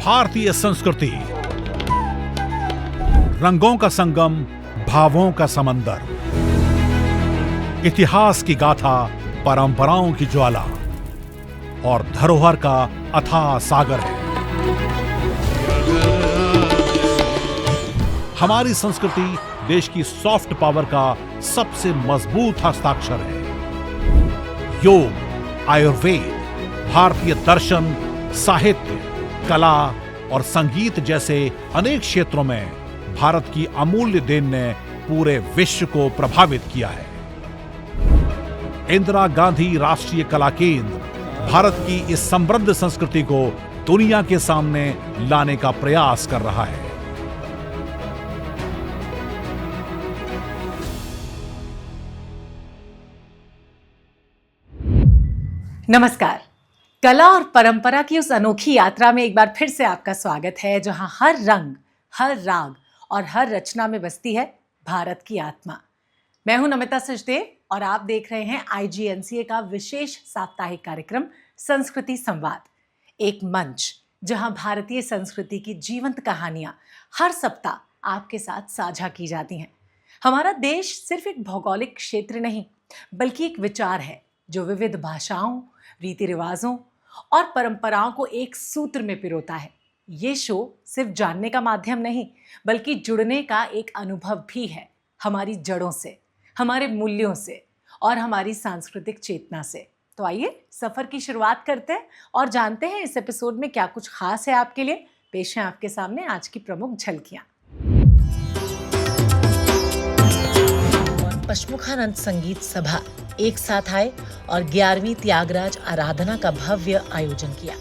भारतीय संस्कृति, रंगों का संगम, भावों का समंदर, इतिहास की गाथा, परंपराओं की ज्वाला और धरोहर का अथाह सागर है। हमारी संस्कृति देश की सॉफ्ट पावर का सबसे मजबूत हस्ताक्षर है। योग, आयुर्वेद, भारतीय दर्शन, साहित्य, कला और संगीत जैसे अनेक क्षेत्रों में भारत की अमूल्य देन ने पूरे विश्व को प्रभावित किया है। इंदिरा गांधी राष्ट्रीय कला केंद्र भारत की इस समृद्ध संस्कृति को दुनिया के सामने लाने का प्रयास कर रहा है। नमस्कार। कला और परंपरा की उस अनोखी यात्रा में एक बार फिर से आपका स्वागत है, जहां हर रंग, हर राग और हर रचना में बसती है भारत की आत्मा। मैं हूं नमिता सचदेव और आप देख रहे हैं IGNCA का विशेष साप्ताहिक कार्यक्रम संस्कृति संवाद, एक मंच जहां भारतीय संस्कृति की जीवंत कहानियां हर सप्ताह आपके साथ साझा की जाती हैं। हमारा देश सिर्फ एक भौगोलिक क्षेत्र नहीं, बल्कि एक विचार है जो विविध भाषाओं, रीति रिवाजों और परंपराओं को एक सूत्र में पिरोता है। ये शो सिर्फ जानने का माध्यम नहीं, बल्कि जुड़ने का एक अनुभव भी है, हमारी जड़ों से, हमारे मूल्यों से और हमारी सांस्कृतिक चेतना से। तो आइए सफर की शुरुआत करते हैं और जानते हैं इस एपिसोड में क्या कुछ खास है आपके लिए। पेश है आपके सामने आज की प्रमुख झलकियां। पश्मुखानंद संगीत सभा एक साथ आए और 11वीं त्यागराज आराधना का भव्य आयोजन किया।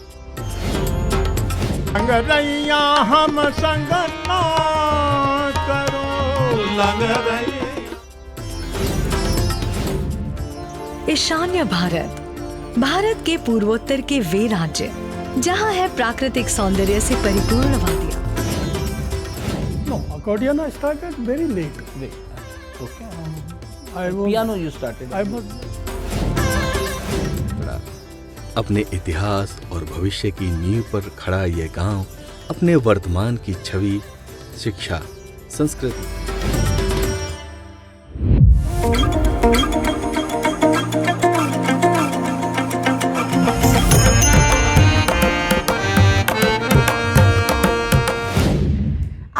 हम संग ना करो ईशान्य भारत, भारत के पूर्वोत्तर के वे राज्य जहां है प्राकृतिक सौंदर्य से परिपूर्ण वादियां। No, accordion I started very late. Okay. Piano you started. I was अपने इतिहास और भविष्य की नींव पर खड़ा यह गांव अपने वर्तमान की छवि, शिक्षा, संस्कृति,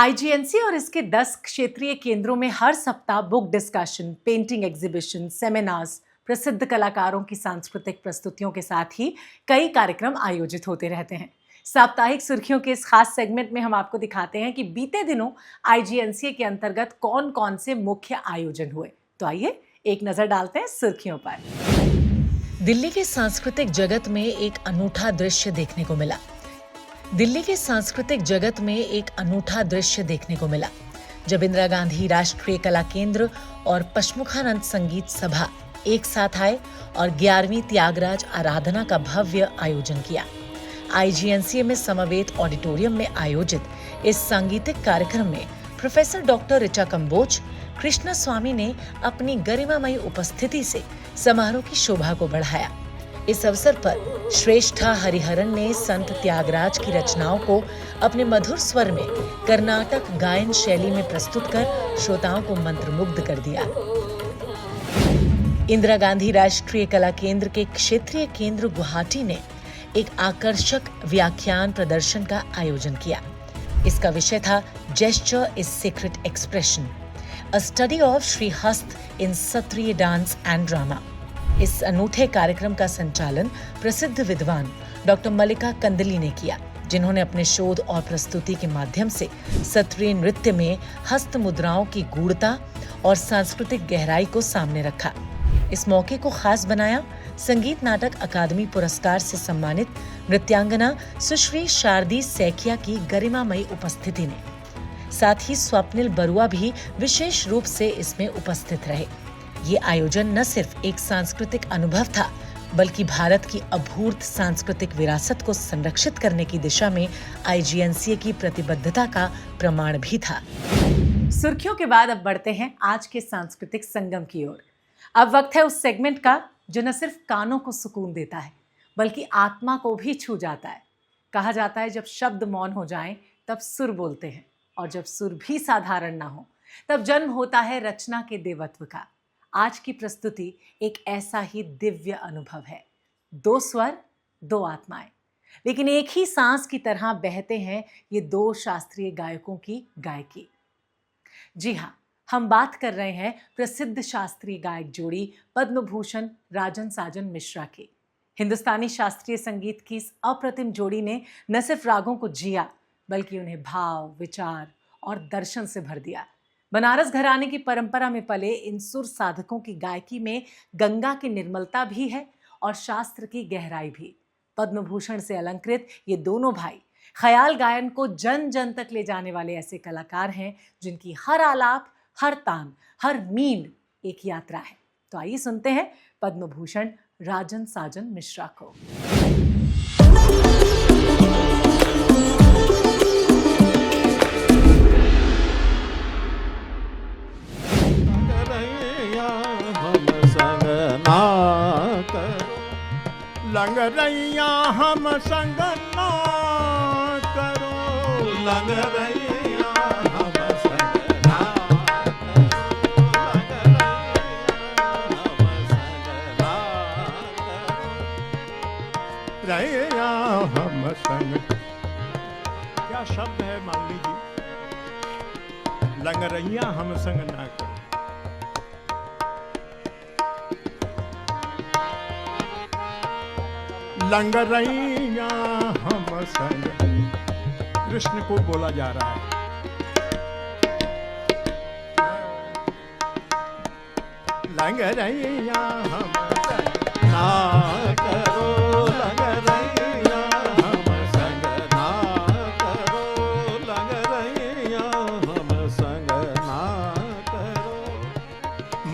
IGNCA और इसके 10 क्षेत्रीय केंद्रों में हर सप्ताह book discussion, painting exhibition, seminars, प्रसिद्ध कलाकारों की सांस्कृतिक प्रस्तुतियों के साथ ही कई कार्यक्रम आयोजित होते रहते हैं। साप्ताहिक सुर्खियों के इस खास सेगमेंट में हम आपको दिखाते हैं कि बीते दिनों IGNCA के अंतर्गत कौन कौन से मुख्य आयोजन हुए। तो आइए एक नजर डालते हैं सुर्खियों पर। दिल्ली के सांस्कृतिक जगत में एक अनूठा दृश्य देखने को मिला। दिल्ली के सांस्कृतिक जगत में एक अनूठा दृश्य देखने को मिला जब इंदिरा गांधी राष्ट्रीय कला केंद्र और पश्मुखानंद संगीत सभा एक साथ आए और 11वीं त्यागराज आराधना का भव्य आयोजन किया। IGNCA में समवेत ऑडिटोरियम में आयोजित इस सांगीतिक कार्यक्रम में प्रोफेसर डॉक्टर ऋचा कंबोज कृष्ण स्वामी ने अपनी गरिमामयी उपस्थिति से समारोह की शोभा को बढ़ाया। इस अवसर पर श्रेष्ठा हरिहरन ने संत त्यागराज की रचनाओं को अपने मधुर स्वर में कर्नाटक गायन शैली में प्रस्तुत कर श्रोताओं को मंत्रमुग्ध कर दिया। इंदिरा गांधी राष्ट्रीय कला केंद्र के क्षेत्रीय केंद्र गुवाहाटी ने एक आकर्षक व्याख्यान प्रदर्शन का आयोजन किया। इसका विषय था gesture is secret expression, a study of Shri हस्त इन सत्रिय डांस एंड ड्रामा। इस अनूठे कार्यक्रम का संचालन प्रसिद्ध विद्वान डॉक्टर मल्लिका कंदली ने किया, जिन्होंने अपने शोध और प्रस्तुति के माध्यम से सत्रिय नृत्य में हस्त मुद्राओं की गूढ़ता और सांस्कृतिक गहराई को सामने रखा। इस मौके को खास बनाया संगीत नाटक अकादमी पुरस्कार से सम्मानित नृत्यांगना सुश्री शारदी सैकिया की गरिमामयी उपस्थिति ने। साथ ही स्वप्निल बरुआ भी विशेष रूप से इसमें उपस्थित रहे। ये आयोजन न सिर्फ एक सांस्कृतिक अनुभव था, बल्कि भारत की अभूत सांस्कृतिक विरासत को संरक्षित करने की दिशा में IGNCA की प्रतिबद्धता का प्रमाण भी था। सुर्खियों के बाद अब बढ़ते हैं आज के सांस्कृतिक संगम की ओर। अब वक्त है उस सेगमेंट का जो न सिर्फ कानों को सुकून देता है, बल्कि आत्मा को भी छू जाता है। कहा जाता है जब शब्द मौन हो जाएं तब सुर बोलते हैं, और जब सुर भी साधारण ना हो तब जन्म होता है रचना के देवत्व का। आज की प्रस्तुति एक ऐसा ही दिव्य अनुभव है। 2 स्वर, 2 आत्माएं, लेकिन एक ही सांस की तरह बहते हैं ये 2 शास्त्रीय गायकों की गायकी। जी हाँ, हम बात कर रहे हैं प्रसिद्ध शास्त्रीय गायक जोड़ी पद्म भूषण राजन साजन मिश्रा की। हिंदुस्तानी शास्त्रीय संगीत की इस अप्रतिम जोड़ी ने न सिर्फ रागों को जिया बल्कि उन्हें भाव, विचार और दर्शन से भर दिया। बनारस घराने की परंपरा में पले इन सुर साधकों की गायकी में गंगा की निर्मलता भी है और शास्त्र की गहराई भी। पद्म भूषण से अलंकृत ये दोनों भाई ख्याल गायन को जन जन तक ले जाने वाले ऐसे कलाकार हैं जिनकी हर आलाप, हर तान, हर मींड एक यात्रा है। तो आइए सुनते हैं पद्म भूषण राजन साजन मिश्रा को। लंगरैया हम संग ना करो, लंगरैया हम संग ना करो, रैया हम संग। क्या शब्द है मालिनी जी? लंगरैया हम संग ना करो। लंगरैया हम संग, कृष्ण को बोला जा रहा है। लंगरैया हम संग ना करो, लंगरैया हम संग ना करो, लंगरैया हम संग ना करो।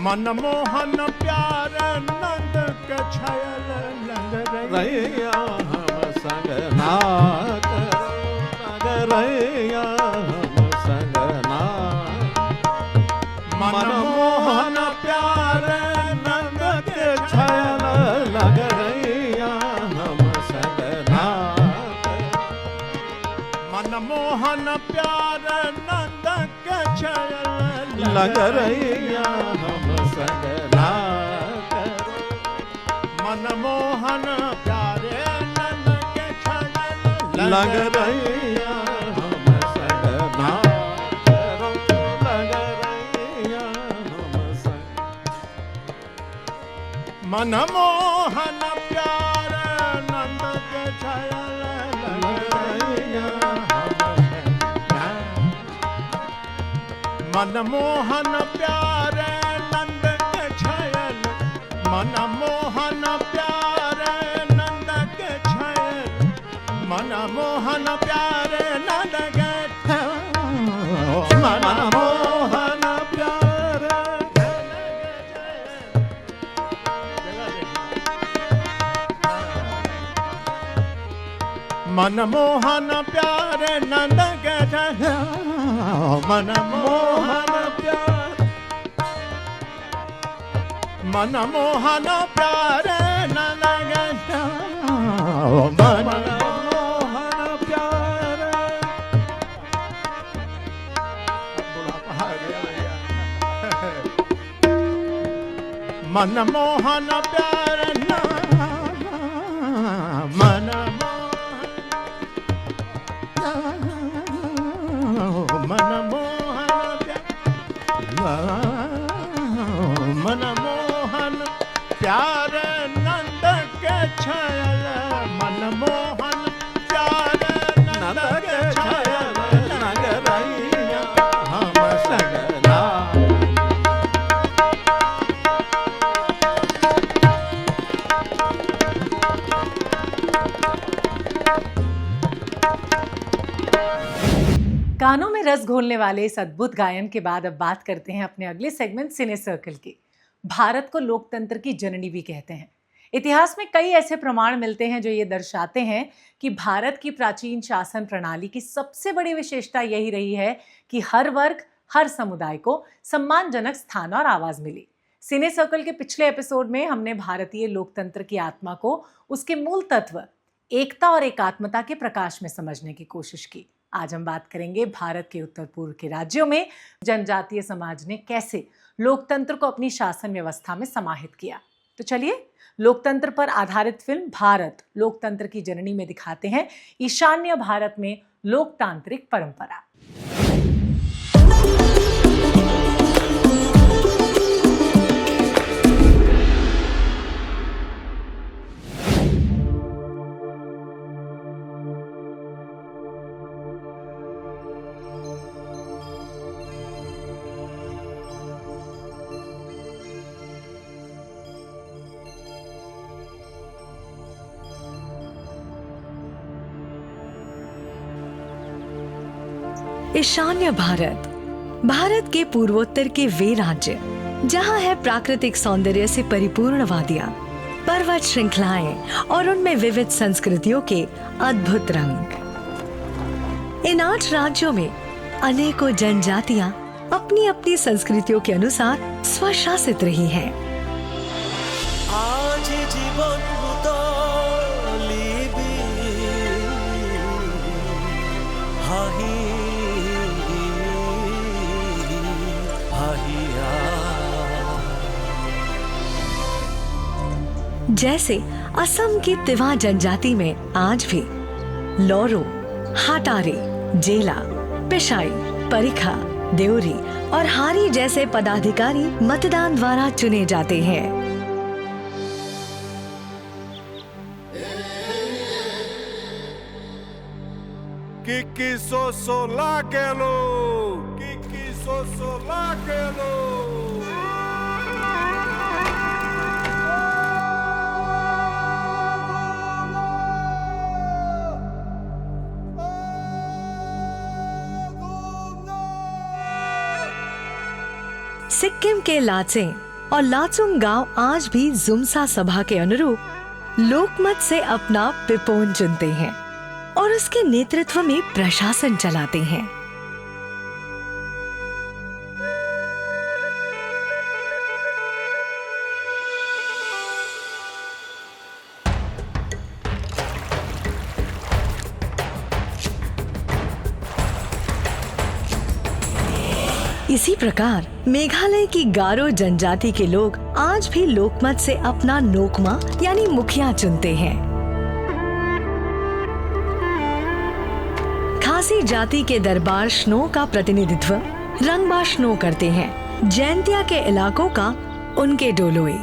मनमोहन प्यार नंद के छयल, लंगरैया हम संग ना करो, लंगरैया हम संग ना। मनमोहन प्यार नंद के छयल, लंगरैया हम संग ना करो। मनमोहन प्यार नंद के छयल, लंगरैया हम संग ना करो। मनमोहन प्यारे नंद के छयल, लंगरैया हम संग ना करो, लंगरैया हम संग। मनमोहन प्यारे नंद के छयल, लंगरैया हम संग ना। मनमोहन प्यारे नंद के छयल, मनमोहन प्यारे नंद के छयल, मनमोहन प्यारे नंद के छयल, मनमोहन प्यारे मनमोहन प्यारे नंद के छयल, मनमोहन प्यारे, मनमोहन प्यारे नंद के छयल, मनमोहन प्यारे। मनमोहन प्यारे मनमोहन प्यारे नंद के छयल, मनमोहन प्यारे नंद के छयल, लंगरैया हम संग ना। कानों में रस घोलने वाले इस अद्भुत गायन के बाद अब बात करते हैं अपने अगले सेगमेंट सिने सर्कल की। भारत को लोकतंत्र की जननी भी कहते हैं। इतिहास में कई ऐसे प्रमाण मिलते हैं जो ये दर्शाते हैं कि भारत की प्राचीन शासन प्रणाली की सबसे बड़ी विशेषता यही रही है कि हर वर्ग, हर समुदाय को सम्मानजनक स्थान और आवाज मिली। सिने सर्कल के पिछले एपिसोड में हमने भारतीय लोकतंत्र की आत्मा को, उसके मूल तत्व एकता और एकात्मता के प्रकाश में समझने की कोशिश की। आज हम बात करेंगे भारत के उत्तर पूर्व के राज्यों में जनजातीय समाज ने कैसे लोकतंत्र को अपनी शासन व्यवस्था में समाहित किया। तो चलिए लोकतंत्र पर आधारित फिल्म भारत लोकतंत्र की जननी में दिखाते हैं ईशान्य भारत में लोकतांत्रिक परंपरा। ईशान्य भारत भारत के पूर्वोत्तर के वे राज्य जहां है प्राकृतिक सौंदर्य से परिपूर्ण वादियां, पर्वत श्रृंखलाएं और उनमें विविध संस्कृतियों के अद्भुत रंग। इन 8 राज्यों में अनेकों जनजातियां अपनी अपनी संस्कृतियों के अनुसार स्वशासित रही हैं। आज जीवन जैसे असम की तिवा जनजाति में आज भी लोरो, हाटारे, जेला, पिशाई, परिखा, देउरी और हारी जैसे पदाधिकारी मतदान द्वारा चुने जाते हैं। सिक्किम के लाचें और लाचुंग गांव आज भी जुमसा सभा के अनुरूप लोकमत से अपना पिपोन चुनते हैं और उसके नेतृत्व में प्रशासन चलाते हैं। इसी प्रकार मेघालय की गारो जनजाति के लोग आज भी लोकमत से अपना नोकमा यानी मुखिया चुनते हैं। खासी जाति के दरबार श्नो का प्रतिनिधित्व रंगबा श्नो करते हैं। जैंतिया के इलाकों का उनके डोलोई।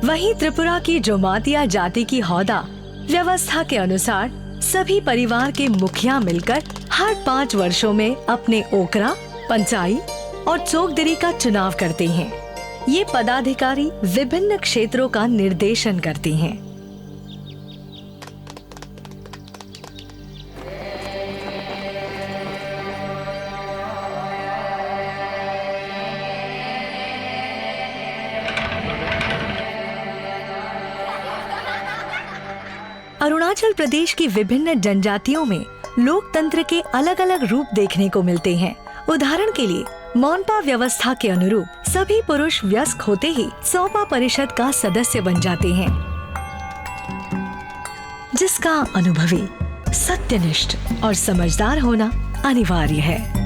वहीं त्रिपुरा की जोमातिया जाति की हौदा व्यवस्था के अनुसार सभी परिवार के मुखिया मिलकर हर 5 वर्षों में अपने ओकरा, पंचाई और चौकदरी का चुनाव करते हैं। ये पदाधिकारी विभिन्न क्षेत्रों का निर्देशन करते हैं। अरुणाचल प्रदेश की विभिन्न जनजातियों में लोकतंत्र के अलग अलग रूप देखने को मिलते हैं। उदाहरण के लिए मोनपा व्यवस्था के अनुरूप सभी पुरुष वयस्क होते ही सोपा परिषद का सदस्य बन जाते हैं, जिसका अनुभवी, सत्यनिष्ठ और समझदार होना अनिवार्य है।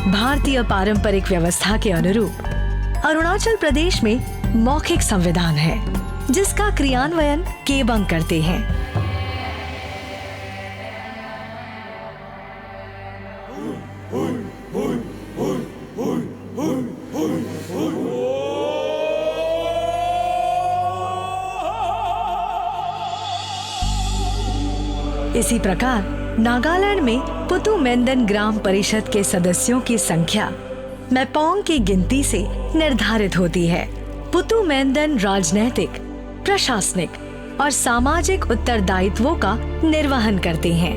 भारतीय पारंपरिक व्यवस्था के अनुरूप अरुणाचल प्रदेश में मौखिक संविधान है, जिसका क्रियान्वयन केबंग करते हैं। इसी प्रकार नागालैंड में पुतुमेंदन ग्राम परिषद के सदस्यों की संख्या मैपोंग की गिनती से निर्धारित होती है। पुतुमेंदन राजनैतिक, प्रशासनिक और सामाजिक उत्तरदायित्वों का निर्वहन करते हैं।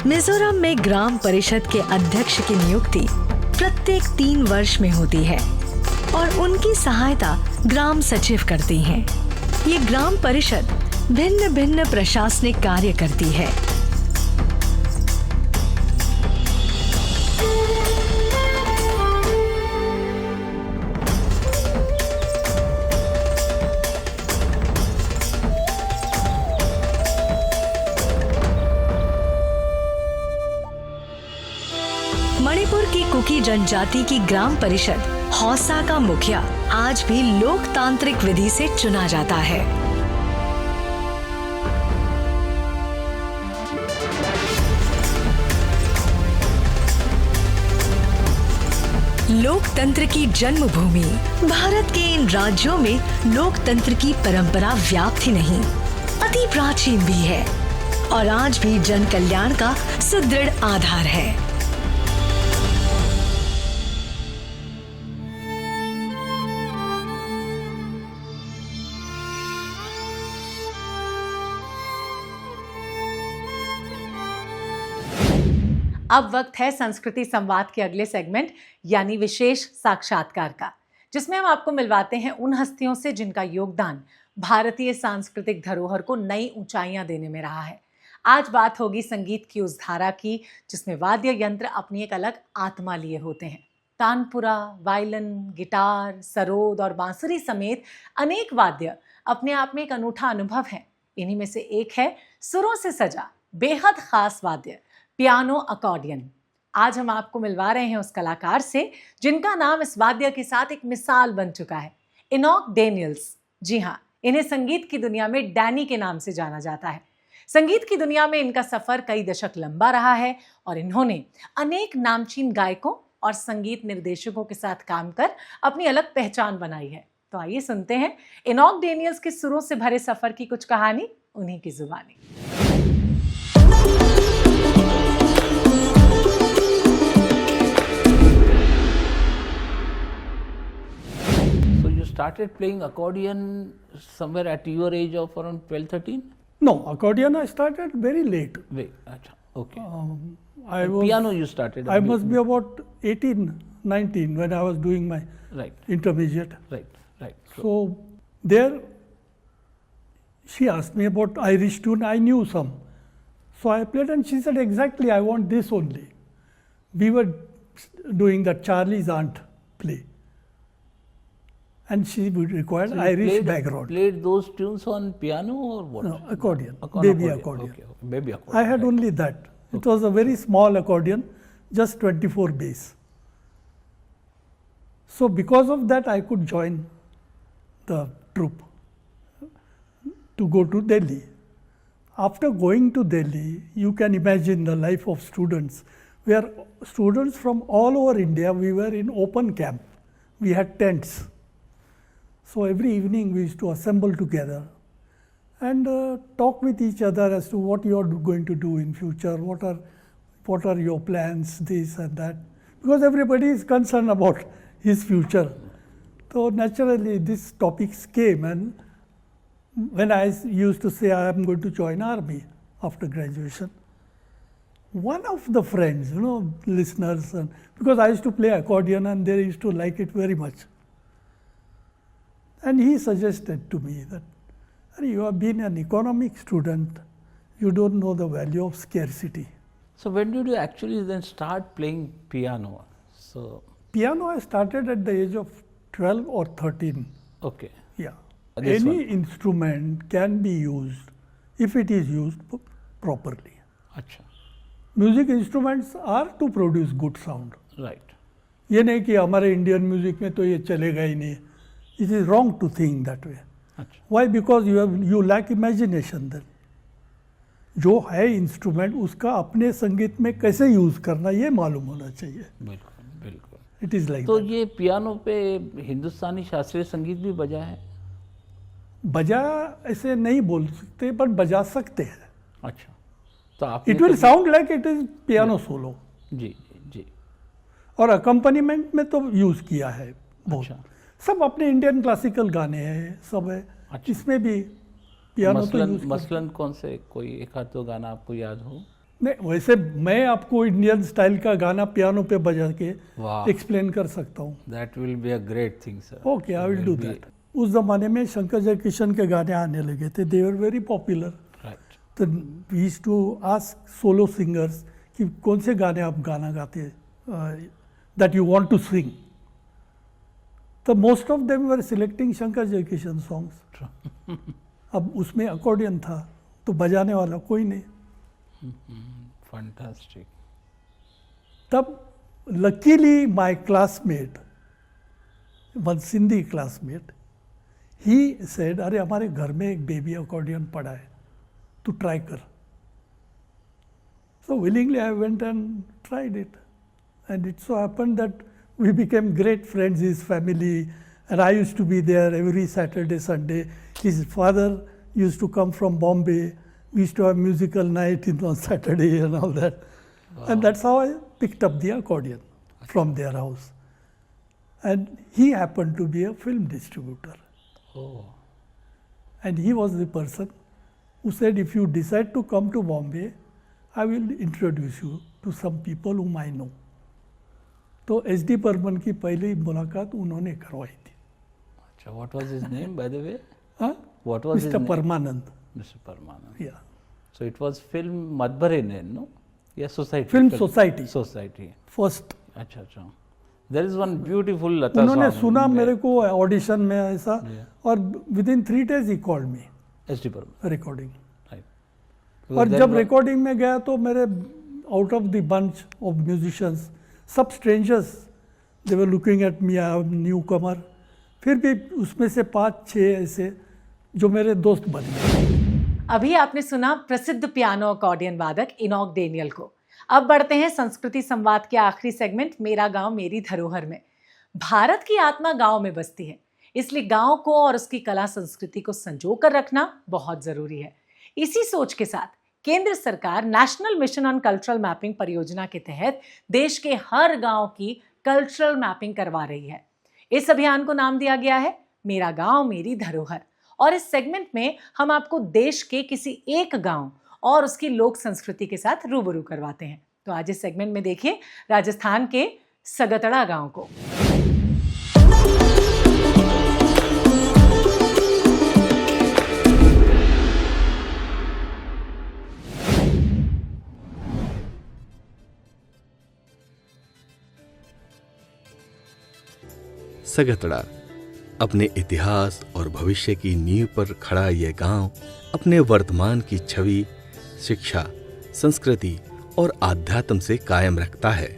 मिजोरम में ग्राम परिषद के अध्यक्ष की नियुक्ति प्रत्येक 3 वर्ष में होती है और उनकी सहायता ग्राम सचिव करती हैं। ये ग्राम परिषद भिन्न भिन्न प्रशासनिक कार्य करती है। मणिपुर की कुकी जनजाति की ग्राम परिषद हौसा का मुखिया आज भी लोकतांत्रिक विधि से चुना जाता है। लोकतंत्र की जन्मभूमि भारत के इन राज्यों में लोकतंत्र की परंपरा व्याप्त ही नहीं, अति प्राचीन भी है और आज भी जन कल्याण का सुदृढ़ आधार है। अब वक्त है संस्कृति संवाद के अगले सेगमेंट यानी विशेष साक्षात्कार का, जिसमें हम आपको मिलवाते हैं उन हस्तियों से जिनका योगदान भारतीय सांस्कृतिक धरोहर को नई ऊंचाइयां देने में रहा है। आज बात होगी संगीत की उस धारा की जिसमें वाद्य यंत्र अपनी एक अलग आत्मा लिए होते हैं। तानपुरा, वायलिन, गिटार, सरोद और बांसुरी समेत अनेक वाद्य अपने आप में एक अनूठा अनुभव है। इन्हीं में से एक है सुरों से सजा बेहद खास वाद्य पियानो अकॉर्डियन। आज हम आपको मिलवा रहे हैं उस कलाकार से जिनका नाम इस वाद्य के साथ एक मिसाल बन चुका है, इनोक डेनियल्स। जी हाँ, इन्हें संगीत की दुनिया में डैनी के नाम से जाना जाता है। संगीत की दुनिया में इनका सफर कई दशक लंबा रहा है और इन्होंने अनेक नामचीन गायकों और संगीत निर्देशकों के साथ काम कर अपनी अलग पहचान बनाई है। तो आइए सुनते हैं इनोक डेनियल्स के सुरों से भरे सफर की कुछ कहानी उन्हीं की जुबानी। Started playing accordion somewhere at your age of around 12-13? No, accordion I started very late. Wait, acha, okay. I And was, piano you started? I must be about 18, 19 when I was doing my Right, intermediate. right. So there she asked me about Irish tune, I knew some. So I played and she said exactly I want this only. We were doing the Charlie's Aunt play. And she would require So you Irish background. Played those tunes on piano or what? No, accordion, Accordion, baby accordion. Okay, baby I accordion. had right. only that. It was a very small accordion, just 24 bass. So because of that, I could join the troupe to go to Delhi. After going to Delhi, you can imagine the life of students, where students from all over India, we were in open camp. We had tents. So every evening we used to assemble together and talk with each other as to what you are going to do in future, what are your plans, this and that. Because everybody is concerned about his future. So naturally these topics came, and when I used to say I am going to join army after graduation, one of the friends, listeners, because I used to play accordion and they used to like it very much. And he suggested to me that, you have been an economic student, you don't know the value of scarcity. So when did you actually then start playing piano? So Piano I started at the age of 12 or 13. okay. Yeah. This Any one. instrument can be used if it is used properly. Acha. Music instruments are to produce good sound. Right. ये नहीं कि हमारे Indian music में तो ये चलेगा ही नहीं. It is wrong to think that way. Acha. Why? Because you lack imagination then. जो है इंस्ट्रूमेंट उसका अपने संगीत में कैसे यूज करना ये मालूम होना चाहिए. बिल्कुल बिल्कुल. इट इज लाइक तो ये पियानो पे हिंदुस्तानी शास्त्रीय संगीत भी बजा है? बजा ऐसे नहीं बोल सकते पर बजा सकते हैं. अच्छा. तो आप it will sound like it is piano solo. जी जी. और अकम्पनीमेंट में तो यूज किया है बहुत. अच्छा. सब अपने इंडियन क्लासिकल गाने हैं सब है. अच्छा. इसमें भी पियानो तो मसलन यूज मसलन कौन से कोई एक आध दो गाना आपको याद हो? नहीं, वैसे मैं आपको इंडियन स्टाइल का गाना पियानो पे बजा के वाह, एक्सप्लेन कर सकता हूँ. That will be a great thing sir. Okay, I will do that. उस जमाने में शंकर जयकिशन के गाने आने लगे थे. They were very popular. Right. तो we used to ask solo singers कि कौन से गाने आप गाना गाते that you want to sing. तो most of them were selecting Shankar Jaikishan songs. अब उसमें अकॉर्डियन था तो बजाने वाला कोई नहीं. फैंटास्टिक. तब luckily my classmate, one Sindhi classmate, he said अरे हमारे घर में एक बेबी अकॉर्डियन पड़ा है, तू ट्राई कर. So willingly I went and tried it, and it so happened that we became great friends, his family, and I used to be there every Saturday, Sunday. His father used to come from Bombay. We used to have musical night on Saturday and all that. Wow. And that's how I picked up the accordion from their house. And he happened to be a film distributor. Oh. And he was the person who said, if you decide to come to Bombay, I will introduce you to some people whom I know. तो SD. Burman की पहली मुलाकात उन्होंने करवाई थी. अच्छा, what was his name by the way? हाँ? What was his Mr. name? Parmanand. Mr. Parmanand. Yeah. So it was film Madbare ne, no? Yeah, society. Film Society. Society. First अच्छा अच्छा. There is one beautiful Lata उन्होंने song. सुना मेरे को audition में ऐसा, Yeah. और विदिन 3 days ही called me S.D. Burman. Recording. Right. और Because जब then रिकॉर्डिंग में गया तो मेरे out of the bunch of musicians, सब strangers, they were looking at me, I am newcomer. फिर भी उसमें से 5-6 ऐसे जो मेरे दोस्त बन गए. अभी आपने सुना प्रसिद्ध पियानो अकॉर्डियन वादक इनॉक डेनियल को. अब बढ़ते हैं संस्कृति संवाद के आखिरी सेगमेंट मेरा गांव मेरी धरोहर में. भारत की आत्मा गांव में बसती है, इसलिए गांव को और उसकी कला संस्कृति को संजो कर रखना बहुत जरूरी है. इसी सोच के साथ केंद्र सरकार national mission on cultural mapping परियोजना के तहत देश के हर गांव की कल्चरल मैपिंग करवा रही है. इस अभियान को नाम दिया गया है मेरा गांव मेरी धरोहर. और इस सेगमेंट में हम आपको देश के किसी एक गांव और उसकी लोक संस्कृति के साथ रूबरू करवाते हैं. तो आज इस सेगमेंट में देखिए राजस्थान के सगतड़ा गांव को. सगतड़ा अपने इतिहास और भविष्य की नींव पर खड़ा यह गांव अपने वर्तमान की छवि, शिक्षा, संस्कृति और आध्यात्म से कायम रखता है.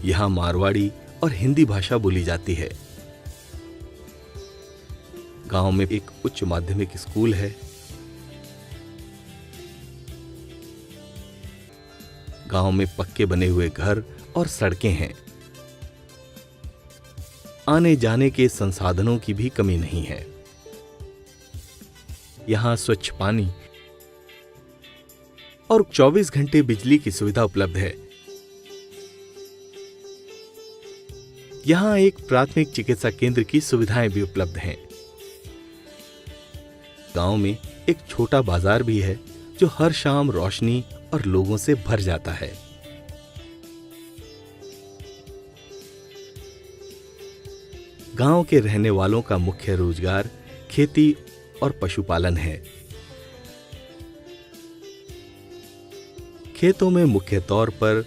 यहां मारवाड़ी और हिंदी भाषा बोली जाती है. गांव में एक उच्च माध्यमिक स्कूल है. गांव में पक्के बने हुए घर और सड़कें हैं. आने जाने के संसाधनों की भी कमी नहीं है. यहां स्वच्छ पानी और 24 घंटे बिजली की सुविधा उपलब्ध है. यहां एक प्राथमिक चिकित्सा केंद्र की सुविधाएं भी उपलब्ध हैं. गांव में एक छोटा बाजार भी है जो हर शाम रोशनी और लोगों से भर जाता है. गांव के रहने वालों का मुख्य रोजगार खेती और पशुपालन है. खेतों में मुख्य तौर पर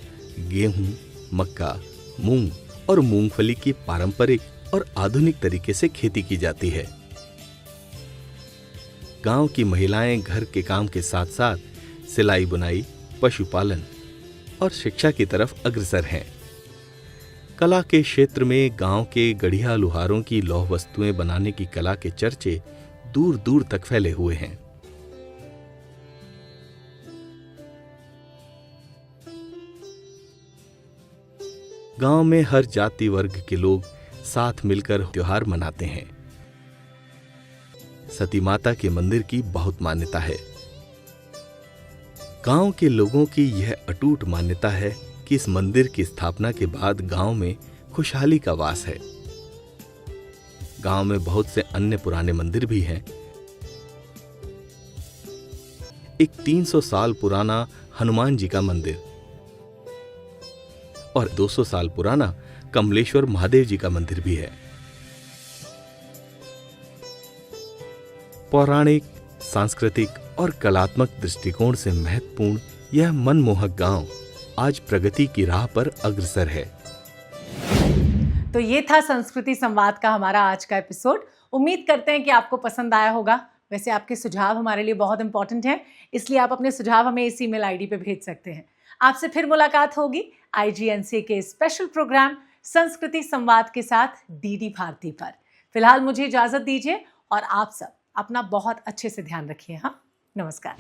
गेहूं, मक्का, मूंग और मूंगफली की पारंपरिक और आधुनिक तरीके से खेती की जाती है. गांव की महिलाएं घर के काम के साथ साथ सिलाई बुनाई, पशुपालन और शिक्षा की तरफ अग्रसर हैं. कला के क्षेत्र में गांव के गढ़िया लुहारों की लौह वस्तुएं बनाने की कला के चर्चे दूर दूर तक फैले हुए हैं. गांव में हर जाति वर्ग के लोग साथ मिलकर त्योहार मनाते हैं. सती माता के मंदिर की बहुत मान्यता है. गांव के लोगों की यह अटूट मान्यता है कि इस मंदिर की स्थापना के बाद गांव में खुशहाली का वास है। गांव में बहुत से अन्य पुराने मंदिर भी हैं। एक 300 साल पुराना हनुमान जी का मंदिर और 200 साल पुराना कमलेश्वर महादेव जी का मंदिर भी है। पौराणिक, सांस्कृतिक और कलात्मक दृष्टिकोण से महत्वपूर्ण यह मनमोहक गांव आज प्रगति की राह पर अग्रसर है। तो ये था संस्कृति संवाद का हमारा आज का एपिसोड। उम्मीद करते हैं कि आपको पसंद आया होगा। वैसे आपके सुझाव हमारे लिए बहुत इंपॉर्टेंट हैं, इसलिए आप अपने सुझाव हमें इस ईमेल आईडी पे भेज सकते हैं। आपसे फिर मुलाकात होगी IGNC के स्पेशल प्रोग्राम संस्कृति संवाद के साथ DD भारती पर। फिलहाल मुझे इजाजत दीजिए और आप सब अपना बहुत अच्छे से ध्यान रखिए। हाँ, नमस्कार।